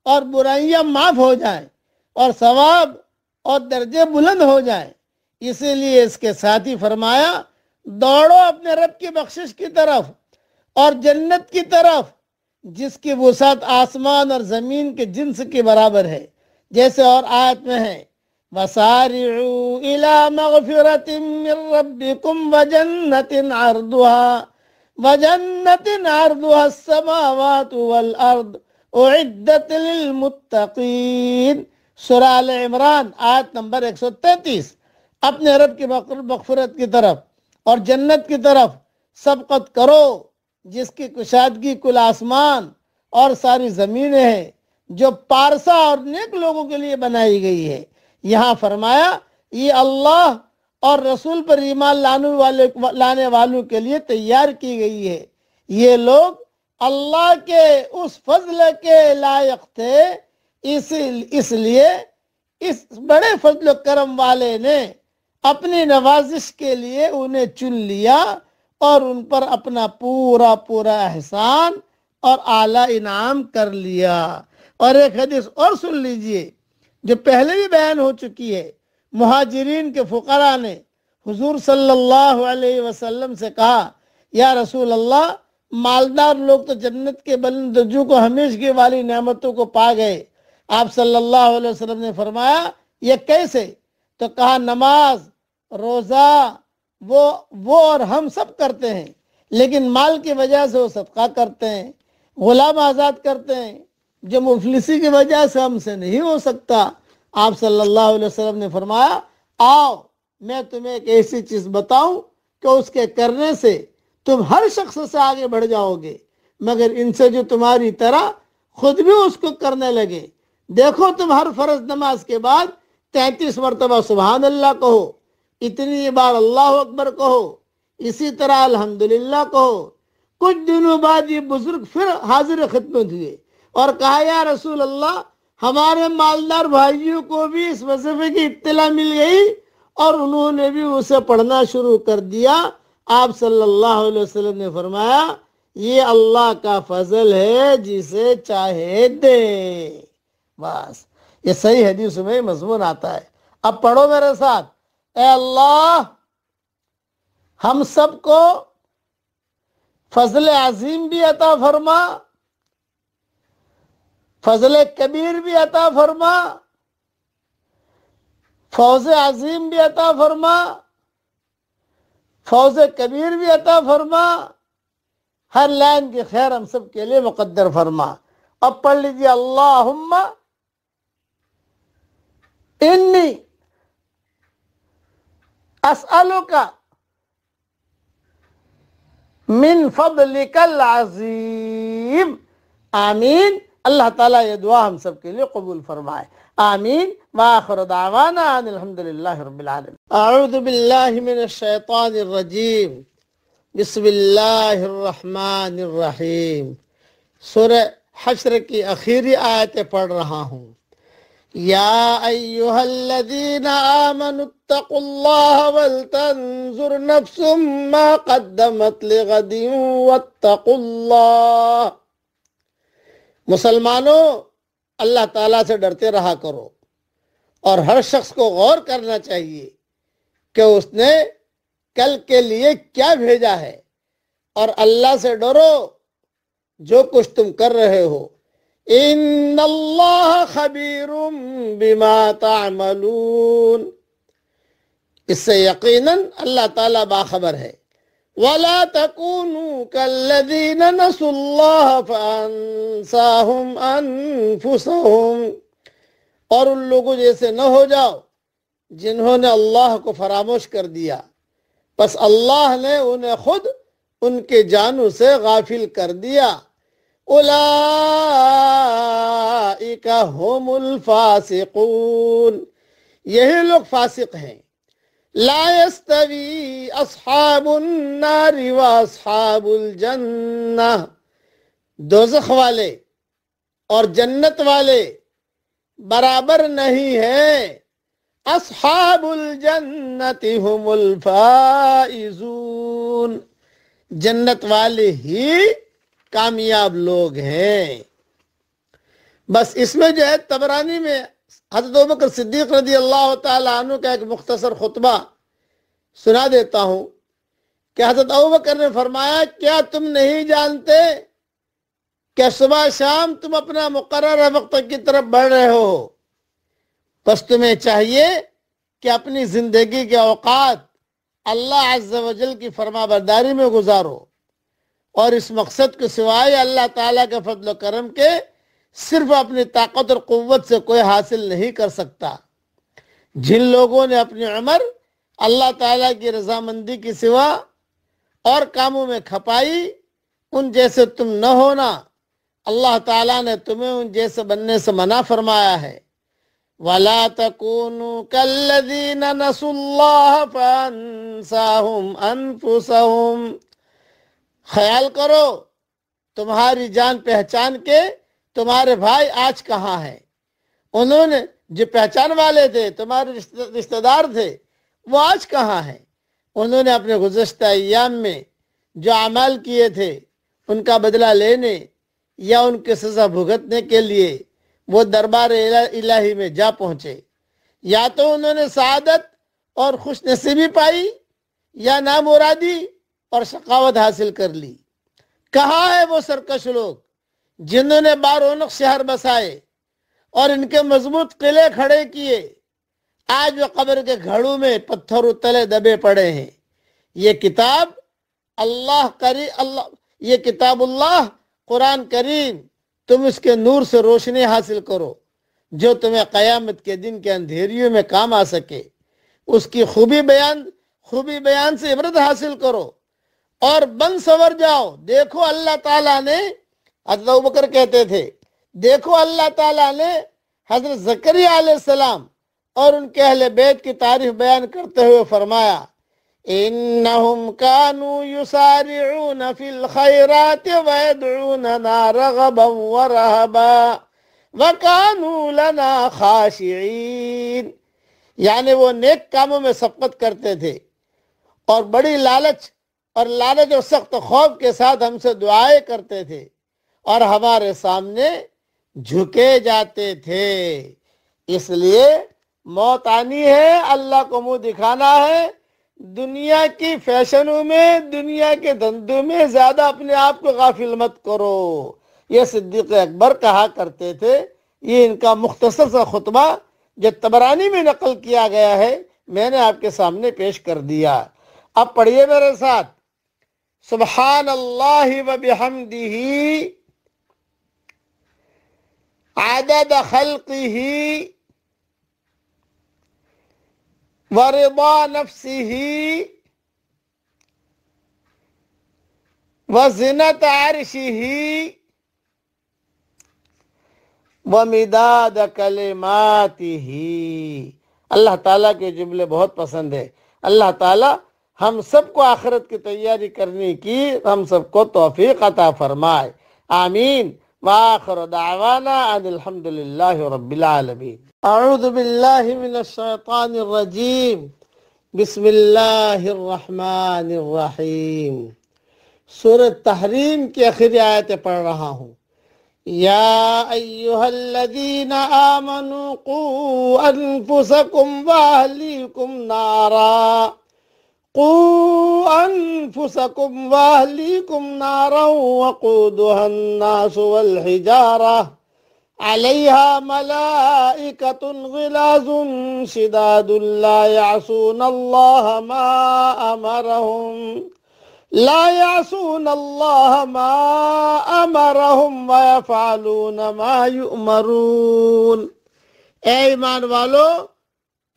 اور برائیاں معاف ہو جائیں اور ثواب اور درجے بلند ہو جائیں۔ اسی لیے اس کے ساتھ ہی فرمایا، دوڑو اپنے رب کی بخشش کی طرف اور جنت کی طرف جس کی وسعت آسمان اور زمین کے جنس کے برابر ہے، جیسے اور آیت میں ہے، وَسَارِعُوا إِلَى مَغْفِرَةٍ مِّن رَّبِّكُمْ وَجَنَّةٍ عَرْضُهَا السَّمَاوَاتُ وَالْأَرْضُ اعدت للمتقین۔ سورہ آل عمران آیت نمبر 133۔ اپنے رب کی مغفرت کی طرف اور جنت کی طرف سبقت کرو جس کی کشادگی کل آسمان اور ساری زمینیں ہیں، جو پارسا اور نیک لوگوں کے لیے بنائی گئی ہے۔ یہاں فرمایا یہ اللہ اور رسول پر ایمان لانے والوں کے لیے تیار کی گئی ہے۔ یہ لوگ اللہ کے اس فضل کے لائق تھے، اس لیے اس بڑے فضل و کرم والے نے اپنی نوازش کے لیے انہیں چن لیا اور ان پر اپنا پورا احسان اور اعلیٰ انعام کر لیا۔ اور ایک حدیث اور سن لیجئے جو پہلے بھی بیان ہو چکی ہے۔ مہاجرین کے فقراء نے حضور صلی اللہ علیہ وسلم سے کہا، یا رسول اللہ، مالدار لوگ تو جنت کے بلند درجوں کو ہمیشگی والی نعمتوں کو پا گئے۔ آپ صلی اللہ علیہ وسلم نے فرمایا، یہ کیسے؟ تو کہا، نماز، روزہ، وہ اور ہم سب کرتے ہیں، لیکن مال کی وجہ سے وہ صدقہ کرتے ہیں، غلام آزاد کرتے ہیں، جو مفلسی کی وجہ سے ہم سے نہیں ہو سکتا۔ آپ صلی اللہ علیہ وسلم نے فرمایا، آؤ میں تمہیں ایک ایسی چیز بتاؤں کہ اس کے کرنے سے تم ہر شخص سے آگے بڑھ جاؤ گے، مگر ان سے جو تمہاری طرح خود بھی اس کو کرنے لگے۔ دیکھو تم ہر فرض نماز کے بعد 33 مرتبہ سبحان اللہ کہو، اتنی بار اللہ اکبر کہو، اسی طرح الحمدللہ کہو۔ کچھ دنوں بعد یہ بزرگ پھر حاضر خدمت ہوئے اور کہا، یا رسول اللہ، ہمارے مالدار بھائیوں کو بھی اس وظیفے کی اطلاع مل گئی اور انہوں نے بھی اسے پڑھنا شروع کر دیا۔ آپ صلی اللہ علیہ وسلم نے فرمایا، یہ اللہ کا فضل ہے، جسے چاہے دے۔ بس یہ صحیح حدیث میں مضمون آتا ہے۔ اب پڑھو میرے ساتھ، اے اللہ ہم سب کو فضل عظیم بھی عطا فرما، فضل کبیر بھی عطا فرما، فوز عظیم بھی عطا فرما، فوز کبیر بھی عطا فرما، ہر لائن کی خیر ہم سب کے لیے مقدر فرما۔ اب پڑھ لیجیے، اللہم انی اسألک من فضلک العظیم۔ آمین۔ اللہ تعالیٰ یہ دعا ہم سب کے لیے قبول فرمائے، آمین۔ وآخر دعوانا ان الحمدللہ رب العالمین۔ اعوذ باللہ من الشیطان الرجیم، بسم اللہ الرحمن الرحیم۔ سورہ حشر کی آخری آیتیں پڑھ رہا ہوں۔ یا ایہا الذین آمنوا اتقوا اللہ ولتنظر نفس ما قدمت لغد واتقوا اللہ۔ مسلمانوں، اللہ تعالیٰ سے ڈرتے رہا کرو اور ہر شخص کو غور کرنا چاہیے کہ اس نے کل کے لیے کیا بھیجا ہے، اور اللہ سے ڈرو جو کچھ تم کر رہے ہو۔ ان اللہ خبیر بما تعملون، اس سے یقیناً اللہ تعالیٰ باخبر ہے۔ وَلَا تَكُونُوا كَالَّذِينَ نَسُوا اللَّهَ فَأَنسَاهُمْ أَنفُسَهُمْ، اور ان لوگوں جیسے نہ ہو جاؤ جنہوں نے اللہ کو فراموش کر دیا، پس اللہ نے انہیں خود ان کے جانوں سے غافل کر دیا۔ اولئک هم الفاسقون، یہی لوگ فاسق ہیں۔ لا يستوی اصحاب النار واصحاب الجنہ، دوزخ والے اور جنت والے برابر نہیں ہیں۔ اصحاب الجنت هم الفائزون، جنت والے ہی کامیاب لوگ ہیں۔ بس اس میں جو ہے طبرانی میں حضرت ابوبکر صدیق رضی اللہ تعالیٰ عنہ کا ایک مختصر خطبہ سنا دیتا ہوں کہ حضرت ابوبکر نے فرمایا، کیا تم نہیں جانتے کہ صبح شام تم اپنا مقررہ وقت کی طرف بڑھ رہے ہو؟ بس تمہیں چاہیے کہ اپنی زندگی کے اوقات اللہ عز و جل کی فرما برداری میں گزارو، اور اس مقصد کے سوائے اللہ تعالیٰ کے فضل و کرم کے صرف اپنی طاقت اور قوت سے کوئی حاصل نہیں کر سکتا۔ جن لوگوں نے اپنی عمر اللہ تعالیٰ کی رضامندی کی سوا اور کاموں میں کھپائی، ان جیسے تم نہ ہونا۔ اللہ تعالیٰ نے تمہیں ان جیسے بننے سے منع فرمایا ہے۔ وَلَا تَكُونُوا كَالَّذِينَ نَسُوا اللَّهَ فَأَنسَاهُمْ أَنفُسَهُمْ، خیال کرو تمہاری جان پہچان کے تمہارے بھائی آج کہاں ہیں۔ انہوں نے جو پہچان والے تھے، تمہارے رشتہ دار تھے، وہ آج کہاں ہیں۔ انہوں نے اپنے گزشتہ ایام میں جو اعمال کیے تھے ان کا بدلہ لینے یا ان کی سزا بھگتنے کے لیے وہ دربار الہی میں جا پہنچے۔ یا تو انہوں نے سعادت اور خوش نصیبی پائی یا نامرادی اور شقاوت حاصل کر لی۔ کہاں ہے وہ سرکش لوگ جنہوں نے بارونق شہر بسائے اور ان کے مضبوط قلعے کھڑے کیے؟ آج وہ قبر کے گھڑوں میں پتھروں تلے دبے پڑے ہیں۔ یہ کتاب یہ کتاب اللہ قرآن کریم، تم اس کے نور سے روشنی حاصل کرو جو تمہیں قیامت کے دن کے اندھیریوں میں کام آ سکے، اس کی خوبی بیان سے عبرت حاصل کرو اور بن سنور جاؤ۔ دیکھو اللہ تعالیٰ نے، حضرت ابوبکر کہتے تھے، دیکھو اللہ تعالیٰ نے حضرت زکریا علیہ السلام اور ان کے اہل بیت کی تعریف بیان کرتے ہوئے فرمایا، انہم کانوا یسارعون فی الخیرات ویدعوننا رغبا ورہبا وکانوا لنا خاشعین، یعنی وہ نیک کاموں میں سبقت کرتے تھے اور بڑی لالچ اور سخت خوف کے ساتھ ہم سے دعائیں کرتے تھے اور ہمارے سامنے جھکے جاتے تھے۔ اس لیے موت آنی ہے، اللہ کو منہ دکھانا ہے۔ دنیا کی فیشنوں میں، دنیا کے دھندوں میں زیادہ اپنے آپ کو غافل مت کرو، یہ صدیق اکبر کہا کرتے تھے۔ یہ ان کا مختصر سا خطبہ جو طبرانی میں نقل کیا گیا ہے، میں نے آپ کے سامنے پیش کر دیا۔ اب پڑھیے میرے ساتھ، سبحان اللہ وبحمدہ عدد خلقہ ورضا نفسہ وزنت عرشہ ومداد کلماتہ۔ اللہ تعالیٰ کے جملے بہت پسند ہے۔ اللہ تعالیٰ ہم سب کو آخرت کی تیاری کرنے کی ہم سب کو توفیق عطا فرمائے، آمین۔ وآخر دعوانا ان الحمدللہ رب العالمین۔ اعوذ باللہ من الشیطان الرجیم، بسم اللہ الرحمن الرحیم۔ سورۃ تحریم کی آخری آیتیں پڑھ رہا ہوں۔ یا ایہا الذین آمنوا قوا انفسکم واہلیکم نارا وقودها الناس والحجارہ علیہا ملائکۃ غلاظ شداد لا یعصون اللہ ما امرہم ویفعلون ما یؤمرون۔ اے ایمان والو،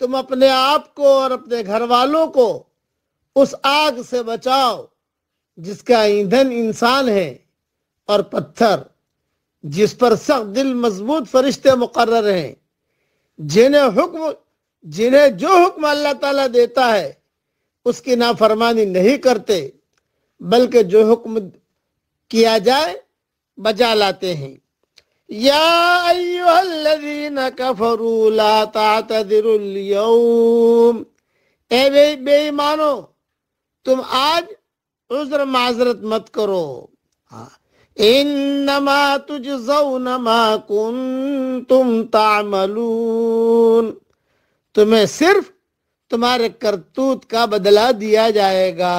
تم اپنے آپ کو اور اپنے گھر والوں کو اس آگ سے بچاؤ جس کا ایندھن انسان ہے اور پتھر، جس پر سخت دل مضبوط فرشتے مقرر ہیں، جنہیں جو حکم اللہ تعالیٰ دیتا ہے اس کی نافرمانی نہیں کرتے، بلکہ جو حکم کیا جائے بجا لاتے ہیں۔ یا ایہا الذین کفروا لا تعتذروا اليوم، اے بے ایمانو، تم آج عذر معذرت مت کرو۔ انما تجزون ما کنتم تعملون، تمہیں صرف تمہارے کرتوت کا بدلہ دیا جائے گا۔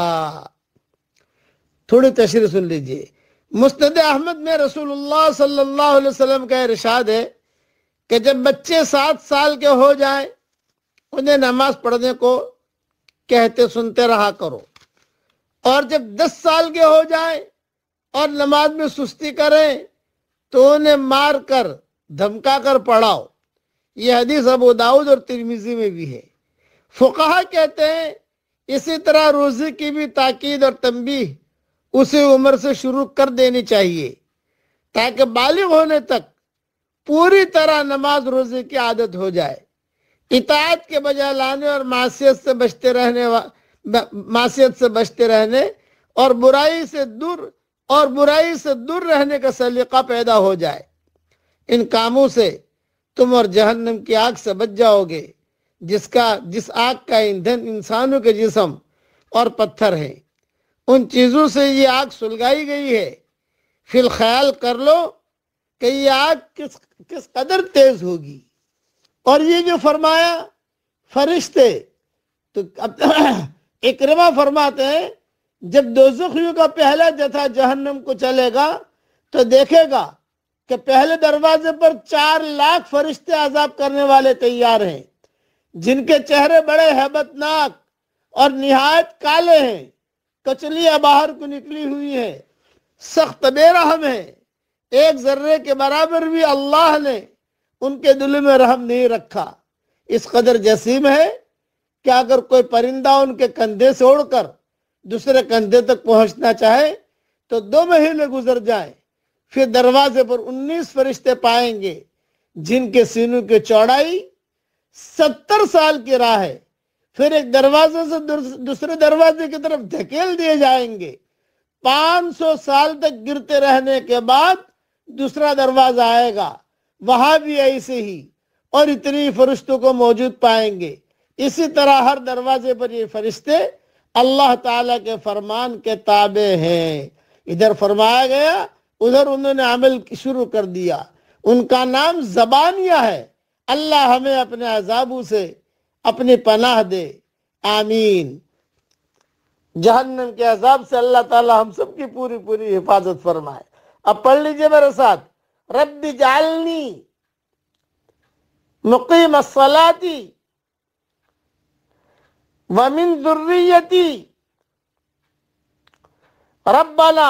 تھوڑی تشریح سن لیجئے۔ مسند احمد میں رسول اللہ صلی اللہ علیہ وسلم کا ارشاد ہے کہ جب بچے 7 سال کے ہو جائیں انہیں نماز پڑھنے کو کہتے سنتے رہا کرو، اور جب 10 سال کے ہو جائیں اور نماز میں سستی کریں تو انہیں مار کر دھمکا کر پڑھاؤ۔ یہ حدیث ابو داؤد اور ترمذی میں بھی ہے۔ فقہا کہتے ہیں اسی طرح روزے کی بھی تاکید اور تنبیہ اسی عمر سے شروع کر دینی چاہیے تاکہ بالغ ہونے تک پوری طرح نماز روزے کی عادت ہو جائے۔ اطاعت کے بجا لانے اور معصیت سے بچتے رہنے اور برائی سے دور رہنے کا سلیقہ پیدا ہو جائے۔ ان کاموں سے تم اور جہنم کی آگ سے بچ جاؤ گے جس آگ کا ایندھن انسانوں کے جسم اور پتھر ہے۔ ان چیزوں سے یہ آگ سلگائی گئی ہے، فی الخیال کر لو کہ یہ آگ کس قدر تیز ہوگی۔ اور یہ جو فرمایا فرشتے، تو اکرمہ فرماتے ہیں جب دوزخیوں کا پہلا جتھا جہنم کو چلے گا تو دیکھے گا کہ پہلے دروازے پر 4 لاکھ فرشتے عذاب کرنے والے تیار ہیں، جن کے چہرے بڑے ہیبت ناک اور نہایت کالے ہیں، کچلیاں باہر کو نکلی ہوئی ہیں، سخت بے رحم ہے، ایک ذرے کے برابر بھی اللہ نے ان کے دل میں رحم نہیں رکھا۔ اس قدر جسیم ہے کہ اگر کوئی پرندہ ان کے کندھے سے اڑ کر دوسرے کندھے تک پہنچنا چاہے تو 2 مہینے گزر جائیں، پھر دروازے پر 19 فرشتے پائیں گے جن کے سینوں کی چوڑائی 70 سال کی راہ ہے، پھر ایک دروازے سے دوسرے دروازے کی طرف دھکیل دیے جائیں گے، 500 سال تک گرتے رہنے کے بعد دوسرا دروازہ آئے گا، وہاں بھی ایسے ہی، اور اتنی فرشتوں کو موجود پائیں گے۔ اسی طرح ہر دروازے پر یہ فرشتے اللہ تعالیٰ کے فرمان کے تابع ہیں۔ ادھر فرمایا گیا، ادھر انہوں نے عمل شروع کر دیا۔ ان کا نام زبانیہ ہے۔ اللہ ہمیں اپنے عذابوں سے اپنی پناہ دے، آمین۔ جہنم کے عذاب سے اللہ تعالیٰ ہم سب کی پوری پوری حفاظت فرمائے۔ اب پڑھ لیجئے میرے ساتھ، رب اجعلنی مقیم الصلاۃ ومن ذریتی ربنا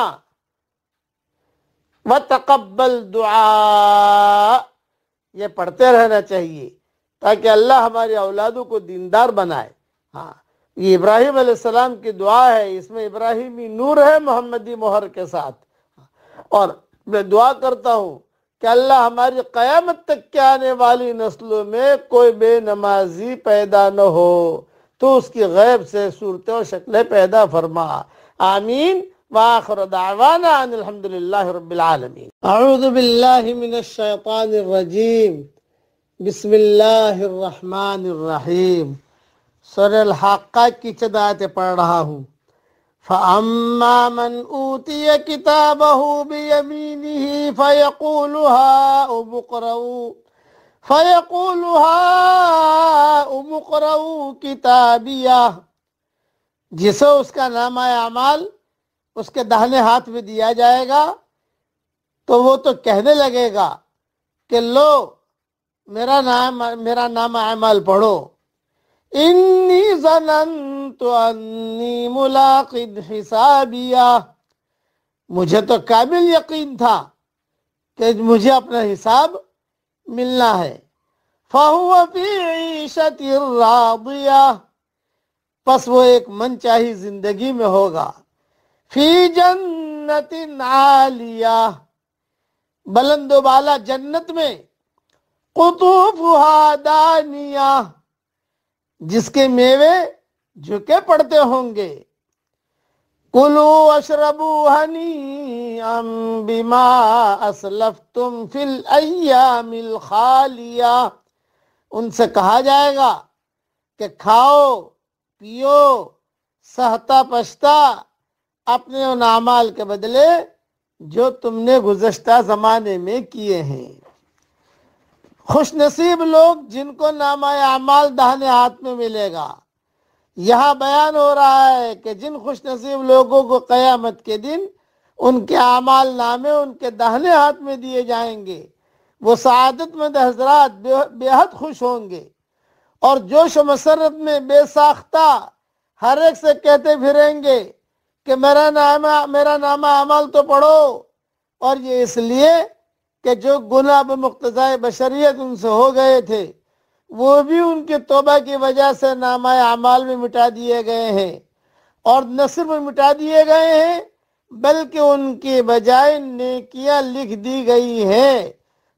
وتقبل دعا۔ یہ پڑھتے رہنا چاہیے تاکہ اللہ ہماری اولادوں کو دیندار بنائے۔ ہاں، یہ ابراہیم علیہ السلام کی دعا ہے، اس میں ابراہیمی نور ہے محمدی مہر کے ساتھ۔ اور میں دعا کرتا ہوں کہ اللہ ہماری قیامت تک کے آنے والی نسلوں میں کوئی بے نمازی پیدا نہ ہو، تو اس کی غیب سے صورتیں و شکلیں پیدا فرما، آمین۔ وآخر دعوانا ان الحمدللہ رب العالمین۔ اعوذ باللہ من الشیطان الرجیم، بسم اللہ الرحمن الرحیم۔ سورہ الحاقہ کی چند آیتیں پڑھ رہا ہوں۔ فَأَمَّا مَنْ أُوتِيَ كِتَابَهُ بِيَمِينِهِ فَيَقُولُ هَاؤُمُ اقْرَءُوا كِتَابِيَهْ، جسے اس کا نامہ اعمال اس کے داہنے ہاتھ میں دیا جائے گا تو وہ تو کہنے لگے گا کہ لو میرا نام اعمال پڑھو، انی ظننت انی ملاق حسابیہ، مجھے تو کامل یقین تھا کہ مجھے اپنا حساب ملنا ہے۔ فَهُوَ فِي عِيشَةٍ رَاضِيَةٍ، پس وہ ایک من چاہی زندگی میں ہوگا۔ فی جنت عالیہ، بلند و بالا جنت میں، قطوفہا دانیہ، جس کے میوے جھکے پڑتے ہوں گے۔ کلوا واشربوا ہنیئا بما اسلفتم فی الایام الخالیہ، ان سے کہا جائے گا کہ کھاؤ پیو سہتا پشتا اپنے ان اعمال کے بدلے جو تم نے گزشتہ زمانے میں کیے ہیں۔ خوش نصیب لوگ جن کو نامہ اعمال داہنے ہاتھ میں ملے گا۔ یہاں بیان ہو رہا ہے کہ جن خوش نصیب لوگوں کو قیامت کے دن ان کے اعمال نامے ان کے داہنے ہاتھ میں دیے جائیں گے، وہ سعادت مند حضرات بے حد خوش ہوں گے، اور جوش و مسرت میں بے ساختہ ہر ایک سے کہتے پھریں گے کہ میرا نامہ اعمال تو پڑھو۔ اور یہ اس لیے کہ جو گناہ بمقتضائے بشریت ان سے ہو گئے تھے وہ بھی ان کی توبہ کی وجہ سے نامہ اعمال میں مٹا دیے گئے ہیں، اور نہ صرف مٹا دیے گئے ہیں بلکہ ان کی بجائے نیکیاں لکھ دی گئی ہیں۔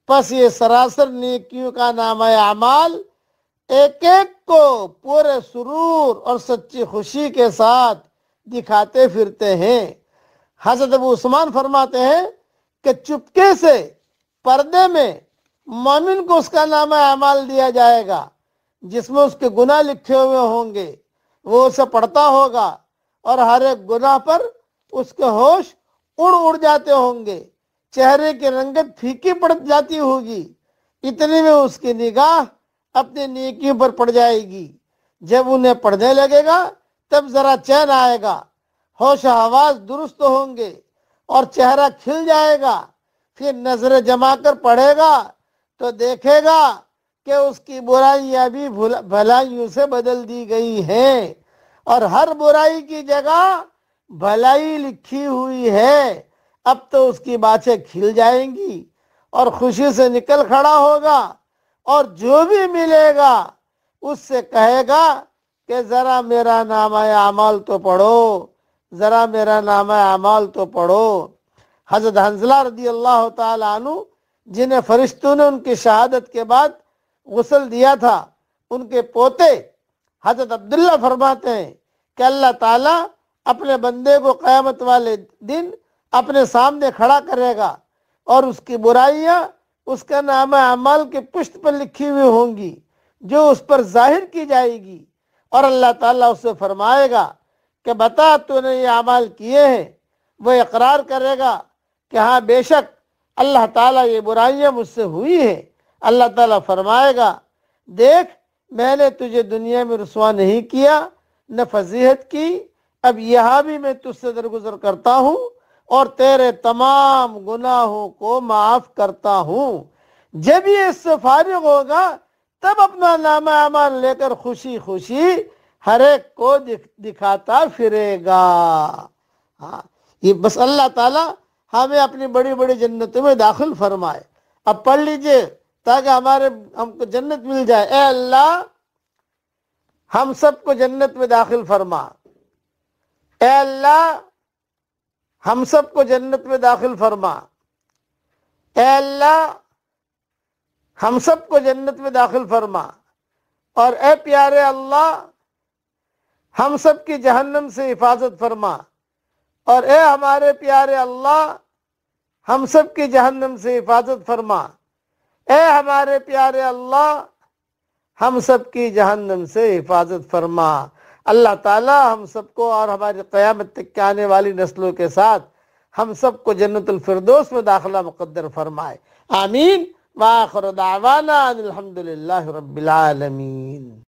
پس یہ سراسر نیکیوں کا نامہ اعمال ایک ایک کو پورے سرور اور سچی خوشی کے ساتھ دکھاتے پھرتے ہیں۔ حضرت ابو عثمان فرماتے ہیں کہ چپکے سے پردے میں مومن کو اس کا نامہ اعمال دیا جائے گا جس میں اس کے گناہ لکھے ہوئے ہوں گے، وہ اسے پڑھتا ہوگا اور ہر ایک گناہ پر اس کے ہوش اڑ جاتے ہوں گے، چہرے کی رنگت پھیکی پڑ جاتی ہوگی، اتنے میں اس کی نگاہ اپنی نیکیوں پر پڑ جائے گی۔ جب انہیں پڑھنے لگے گا تب ذرا چین آئے گا، ہوش و حواس درست ہوں گے اور چہرہ کھل جائے گا۔ پھر نظر جما کر پڑھے گا تو دیکھے گا کہ اس کی برائیاں بھی بھلائیوں سے بدل دی گئی ہیں، اور ہر برائی کی جگہ بھلائی لکھی ہوئی ہے، اب تو اس کی باتیں کھل جائیں گی اور خوشی سے نکل کھڑا ہوگا، اور جو بھی ملے گا اس سے کہے گا کہ ذرا میرا نامہ اعمال تو پڑھو، ذرا میرا نامہ اعمال تو پڑھو۔ حضرت حنظلہ رضی اللہ تعالی عنہ جنہیں فرشتوں نے ان کی شہادت کے بعد غسل دیا تھا، ان کے پوتے حضرت عبداللہ فرماتے ہیں کہ اللہ تعالیٰ اپنے بندے کو قیامت والے دن اپنے سامنے کھڑا کرے گا، اور اس کی برائیاں اس کا نامہ اعمال کے پشت پر لکھی ہوئی ہوں گی جو اس پر ظاہر کی جائے گی، اور اللہ تعالیٰ اس سے فرمائے گا کہ بتا تو نے یہ اعمال کیے ہیں۔ وہ اقرار کرے گا کہ ہاں بے شک اللہ تعالیٰ یہ برائیاں مجھ سے ہوئی ہیں۔ اللہ تعالیٰ فرمائے گا دیکھ میں نے تجھے دنیا میں رسوا نہیں کیا نہ فضیحت کی، اب یہاں بھی میں تجھ سے درگزر کرتا ہوں اور تیرے تمام گناہوں کو معاف کرتا ہوں۔ جب یہ اس سے فارغ ہوگا تب اپنا نامہ اعمال لے کر خوشی خوشی ہر ایک کو دکھاتا پھرے گا۔ ہاں یہ بس اللہ تعالیٰ ہمیں اپنی بڑی بڑی جنتوں میں داخل فرمائے۔ اب پڑھ لیجئے تاکہ ہم کو جنت مل جائے۔ اے اللہ ہم سب کو جنت میں داخل فرما، اے اللہ ہم سب کو جنت میں داخل فرما، اے اللہ ہم سب کو جنت میں داخل فرما، اور اے پیارے اللہ ہم سب کی جہنم سے حفاظت فرما، اور اے ہمارے پیارے اللہ ہم سب کی جہنم سے حفاظت فرما، اے ہمارے پیارے اللہ ہم سب کی جہنم سے حفاظت فرما۔ اللہ تعالی ہم سب کو اور ہماری قیامت تک کے آنے والی نسلوں کے ساتھ ہم سب کو جنت الفردوس میں داخلہ مقدر فرمائے، آمین۔ وآخر دعوانا ان الحمد للہ رب العالمین۔